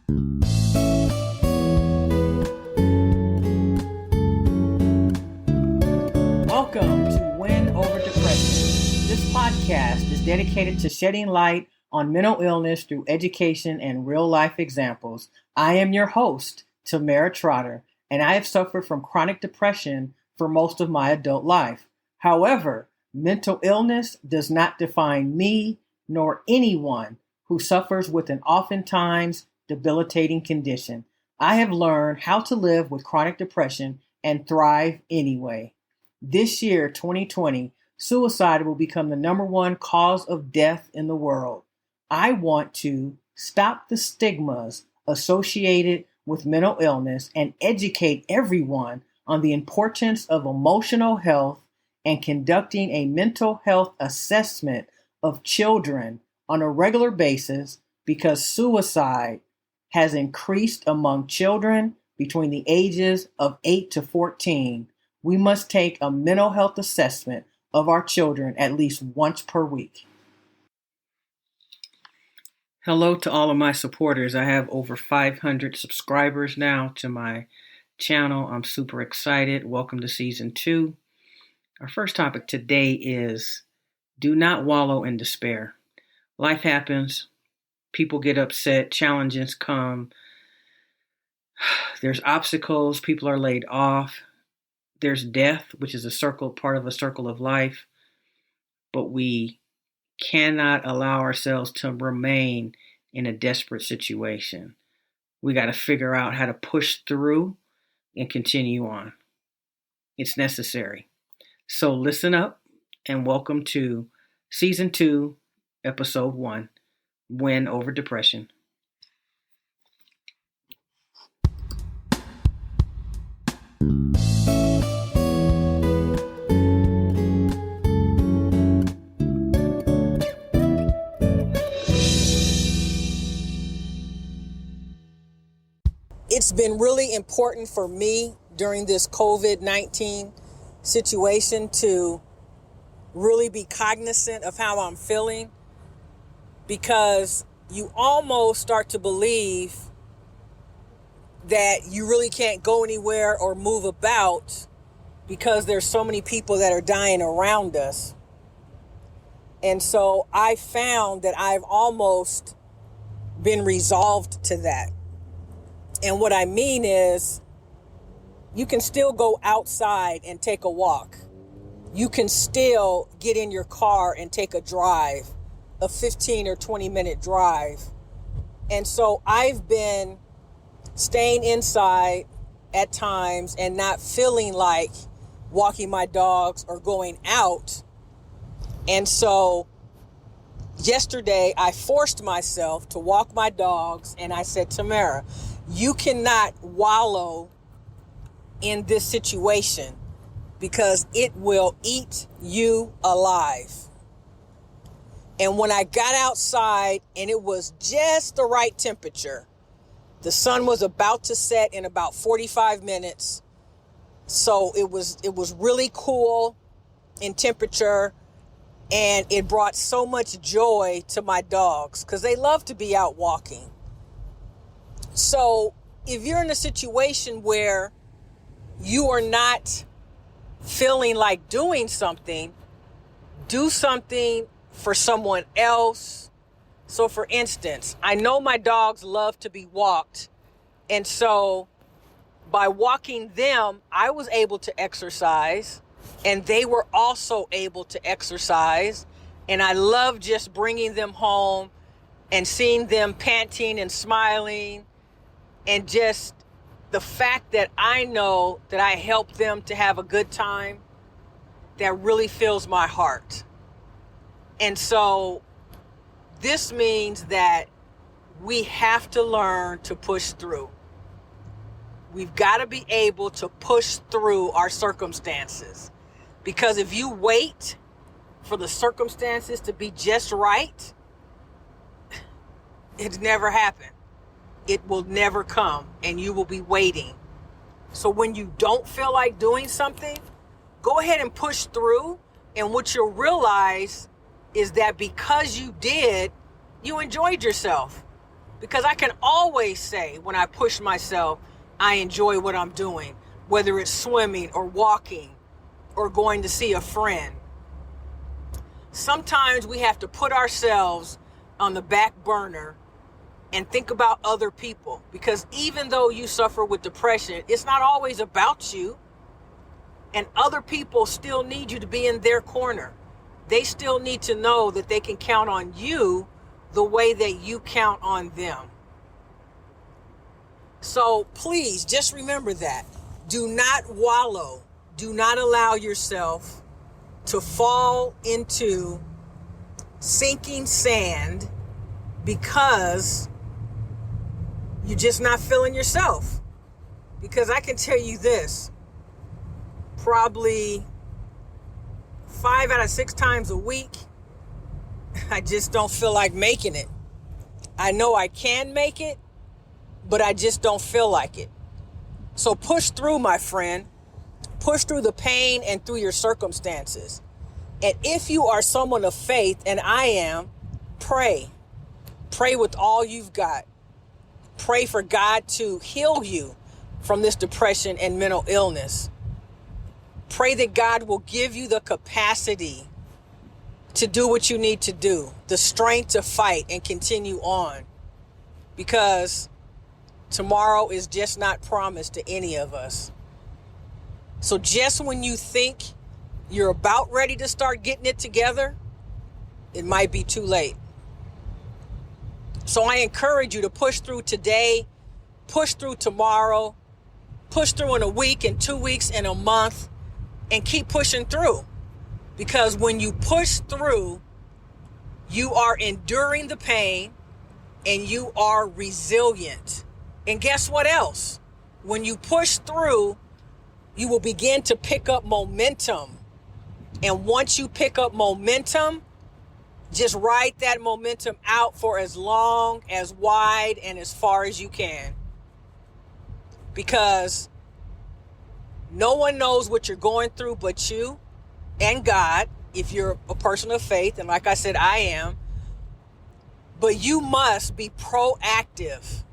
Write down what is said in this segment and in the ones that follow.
Welcome to Win Over Depression. This podcast is dedicated to shedding light on mental illness through education and real-life examples. I am your host, Tamara Trotter, and I have suffered from chronic depression for most of my adult life. However, mental illness does not define me nor anyone who suffers with an oftentimes debilitating condition. I have learned how to live with chronic depression and thrive anyway. This year, 2020, suicide will become the number one cause of death in the world. I want to stop the stigmas associated with mental illness and educate everyone on the importance of emotional health and conducting a mental health assessment of children on a regular basis because suicide has increased among children between the ages of 8 to 14. We must take a mental health assessment of our children at least once per week. Hello to all of my supporters. I have over 500 subscribers now to my channel. I'm super excited. Welcome to season 2. Our first topic today is do not wallow in despair. Life happens. People get upset. Challenges come. There's obstacles. People are laid off. There's death, which is part of a circle of life. But we cannot allow ourselves to remain in a desperate situation. We got to figure out how to push through and continue on. It's necessary. So listen up and welcome to season 2, episode 1, Win Over Depression. It's been really important for me during this COVID-19 situation to really be cognizant of how I'm feeling, because you almost start to believe that you really can't go anywhere or move about because there's so many people that are dying around us. And so I found that I've almost been resolved to that. And what I mean is, you can still go outside and take a walk. You can still get in your car and take a drive, a 15 or 20 minute drive. And so I've been staying inside at times and not feeling like walking my dogs or going out. And so yesterday I forced myself to walk my dogs, and I said, Tamara, you cannot wallow in this situation because it will eat you alive. And when I got outside and it was just the right temperature, the sun was about to set in about 45 minutes. So it was really cool in temperature, and it brought so much joy to my dogs because they love to be out walking. So if you're in a situation where you are not feeling like doing something, do something for someone else. So for instance, I know my dogs love to be walked. And so by walking them, I was able to exercise, and they were also able to exercise. And I love just bringing them home and seeing them panting and smiling. And just the fact that I know that I helped them to have a good time, that really fills my heart. And so this means that we have to learn to push through. We've got to be able to push through our circumstances. Because if you wait for the circumstances to be just right, it's never happened. It will never come, and you will be waiting. So when you don't feel like doing something, go ahead and push through. And what you'll realize is that because you did, you enjoyed yourself. Because I can always say when I push myself, I enjoy what I'm doing, whether it's swimming or walking or going to see a friend. Sometimes we have to put ourselves on the back burner and think about other people, because even though you suffer with depression, it's not always about you, and other people still need you to be in their corner. They still need to know that they can count on you the way that you count on them. So please just remember that. Do not wallow. Do not allow yourself to fall into sinking sand because you're just not feeling yourself. Because I can tell you this, probably 5 out of 6 times a week, I just don't feel like making it. I know I can make it, but I just don't feel like it. So push through, my friend. Push through the pain and through your circumstances. And if you are someone of faith, and I am, pray. Pray with all you've got. Pray for God to heal you from this depression and mental illness. Pray that God will give you the capacity to do what you need to do, the strength to fight and continue on, because tomorrow is just not promised to any of us. So just when you think you're about ready to start getting it together, it might be too late. So I encourage you to push through today, push through tomorrow, push through in a week, in 2 weeks, in a month, and keep pushing through. Because when you push through, you are enduring the pain and you are resilient. And guess what else? When you push through, you will begin to pick up momentum. And once you pick up momentum, just ride that momentum out for as long, as wide, and as far as you can. Because no one knows what you're going through but you and God, if you're a person of faith. And like I said, I am. But you must be proactive,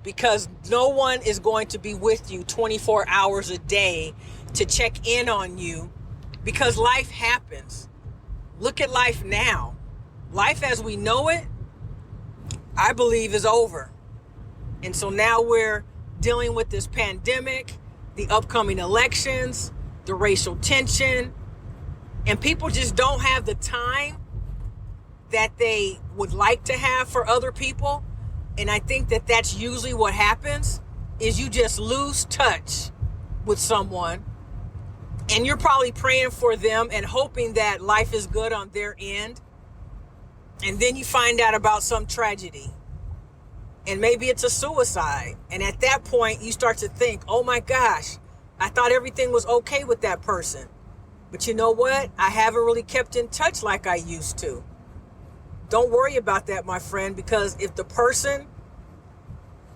because no one is going to be with you 24 hours a day to check in on you, because life happens. Look at life now. Life as we know it, I believe, is over. And so now we're dealing with this pandemic, the upcoming elections, the racial tension, and people just don't have the time that they would like to have for other people. And I think that that's usually what happens, is you just lose touch with someone, and you're probably praying for them and hoping that life is good on their end. And then you find out about some tragedy, and maybe it's a suicide. And at that point, you start to think, oh my gosh, I thought everything was okay with that person. But you know what? I haven't really kept in touch like I used to. Don't worry about that, my friend, because if the person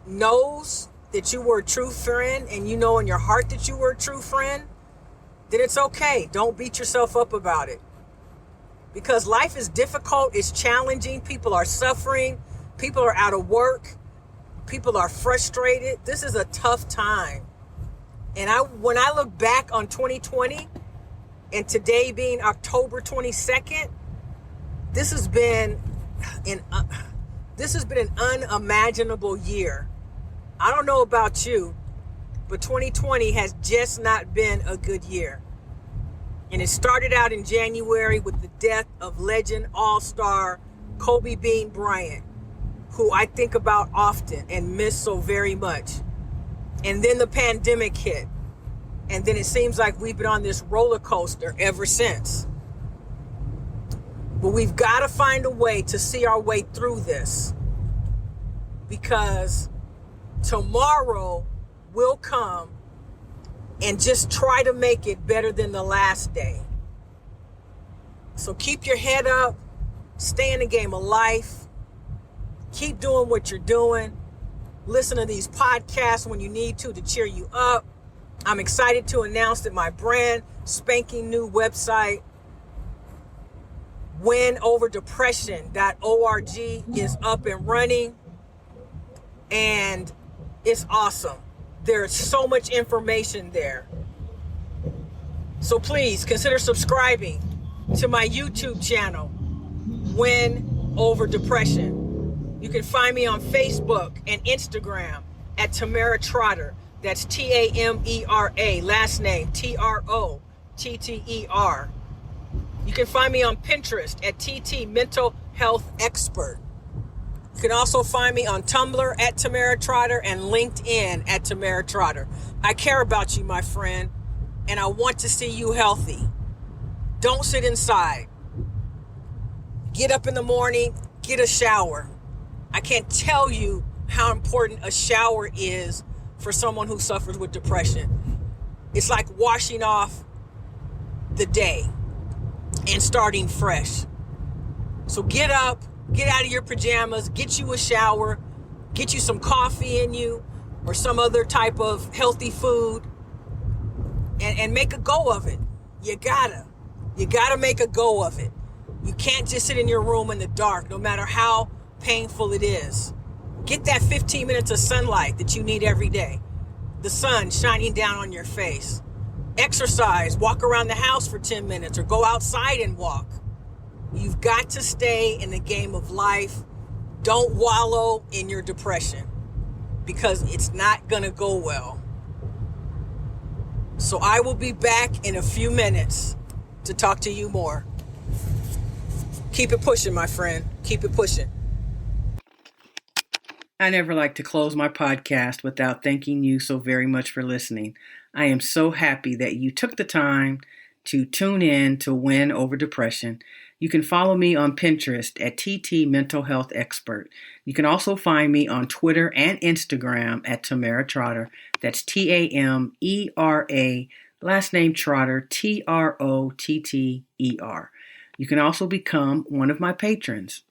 knows that you were a true friend, and you know in your heart that you were a true friend, then it's okay. Don't beat yourself up about it. Because life is difficult, it's challenging, people are suffering, people are out of work, people are frustrated. This is a tough time. And when I look back on 2020, and today being October 22nd, this has been an unimaginable year. I don't know about you, but 2020 has just not been a good year. And it started out in January with the death of legend all-star Kobe Bean Bryant, who I think about often and miss so very much. And then the pandemic hit. And then it seems like we've been on this roller coaster ever since. But we've got to find a way to see our way through this, because tomorrow will come, and just try to make it better than the last day. So keep your head up, stay in the game of life, keep doing what you're doing, listen to these podcasts when you need to cheer you up. I'm excited to announce that my brand spanking new website, winoverdepression.org, is up and running. and it's awesome. There's so much information there. So please consider subscribing to my YouTube channel, Win Over Depression. You can find me on Facebook and Instagram at Tamara Trotter. That's Tamera, last name Trotter. You can find me on Pinterest at TT Mental Health Expert. You can also find me on Tumblr at Tamara Trotter and LinkedIn at Tamara Trotter. I care about you, my friend, and I want to see you healthy. Don't sit inside. Get up in the morning, get a shower. I can't tell you how important a shower is for someone who suffers with depression. It's like washing off the day and starting fresh. So get up, get out of your pajamas, get you a shower, get you some coffee in you or some other type of healthy food, and make a go of it. You gotta make a go of it. You can't just sit in your room in the dark, no matter how painful it is. Get that 15 minutes of sunlight that you need every day. The sun shining down on your face. Exercise, walk around the house for 10 minutes or go outside and walk. You've got to stay in the game of life. Don't wallow in your depression because it's not going to go well. So I will be back in a few minutes to talk to you more. Keep it pushing, my friend. Keep it pushing. I never like to close my podcast without thanking you so very much for listening. I am so happy that you took the time to tune in to Win Over Depression. You can follow me on Pinterest at TT Mental Health Expert. You can also find me on Twitter and Instagram at Tamara Trotter. That's Tamera, last name Trotter, Trotter. You can also become one of my patrons.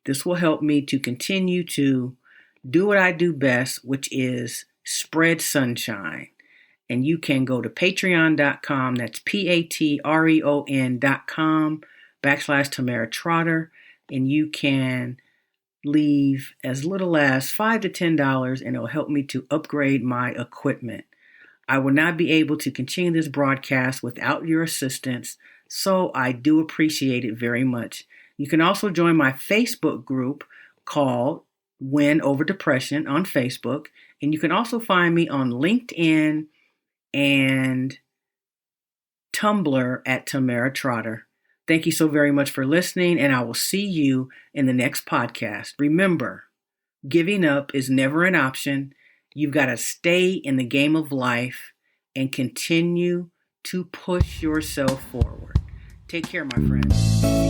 This will help me to continue to do what I do best, which is spread sunshine. And you can go to patreon.com, that's patreon.com/Tamara Trotter, and you can leave as little as $5 to $10, and it'll help me to upgrade my equipment. I will not be able to continue this broadcast without your assistance, so I do appreciate it very much. You can also join my Facebook group called Win Over Depression on Facebook, and you can also find me on LinkedIn and Tumblr at Tamara Trotter. Thank you so very much for listening, and I will see you in the next podcast. Remember, giving up is never an option. You've got to stay in the game of life and continue to push yourself forward. Take care, my friends.